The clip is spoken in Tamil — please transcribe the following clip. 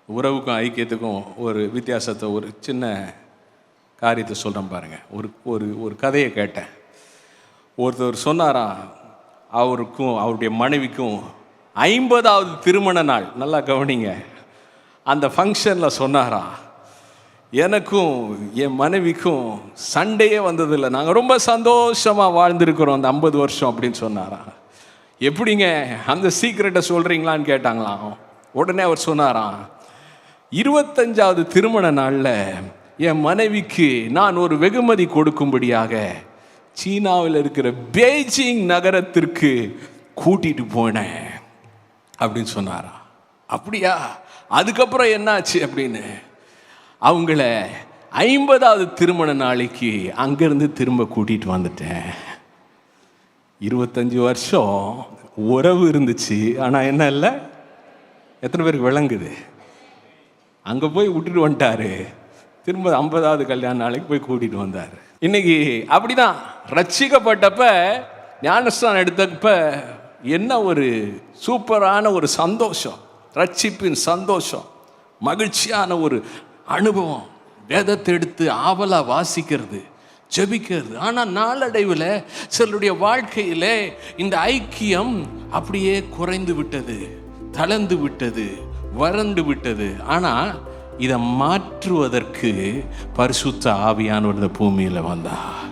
உறவுக்கும் ஐக்கியத்துக்கும் ஒரு வித்தியாசத்தை, ஒரு சின்ன காரியத்தை சொல்கிறேன் பாருங்கள். ஒரு கதையை கேட்டேன். ஒருத்தர் சொன்னாராம், அவருக்கும் அவருடைய மனைவிக்கும் 50வது திருமண நாள். நல்லா கவனிங்க. அந்த ஃபங்க்ஷனில் சொன்னாராம், எனக்கும் என் மனைவிக்கும் சண்டையே வந்ததில்லை, நாங்கள் ரொம்ப சந்தோஷமாக வாழ்ந்துருக்கிறோம் அந்த 50 வருஷம் அப்படின்னு சொன்னாராம். எப்படிங்க அந்த சீக்ரெட்டை சொல்கிறீங்களான்னு கேட்டாங்களாம். உடனே அவர் சொன்னாராம், 25வது திருமண நாளில் என் மனைவிக்கு நான் ஒரு வெகுமதி கொடுக்கும்படியாக சீனாவில் இருக்கிற பெய்ஜிங் நகரத்திற்கு கூட்டிகிட்டு போனேன் அப்படின்னு சொன்னாரா. அப்படியா, அதுக்கப்புறம் என்னாச்சு அப்படின்னு, அவங்கள 50வது திருமண நாளைக்கு அங்கேருந்து திரும்ப கூட்டிகிட்டு வந்துட்டேன். 25 வருஷம் உறவு இருந்துச்சு, ஆனால் என்ன இல்லை. எத்தனை பேருக்கு விளங்குது? அங்கே போய் விட்டுட்டு வந்துட்டாரு, திரும்ப 50வது கல்யாண நாளைக்கு போய் கூட்டிகிட்டு வந்தார். இன்னைக்கு அப்படிதான். ரட்சிக்கப்பட்டப்ப, ஞானஸ்தானம் எடுத்தப்ப என்ன ஒரு சூப்பரான ஒரு சந்தோஷம், ரட்சிப்பின் சந்தோஷம், மகிழ்ச்சியான ஒரு அனுபவம். வேதத்தை எடுத்து ஆவலாக வாசிக்கிறது, ஜெபிக்கிறது. ஆனால் நாளடைவில் சிலருடைய வாழ்க்கையில் இந்த ஐக்கியம் அப்படியே குறைந்து விட்டது, தளர்ந்து விட்டது, வறண்டு விட்டது. ஆனால் இதை மாற்றுவதற்கு பரிசுத்த ஆவியானவர் இந்த பூமியில் வந்தார்.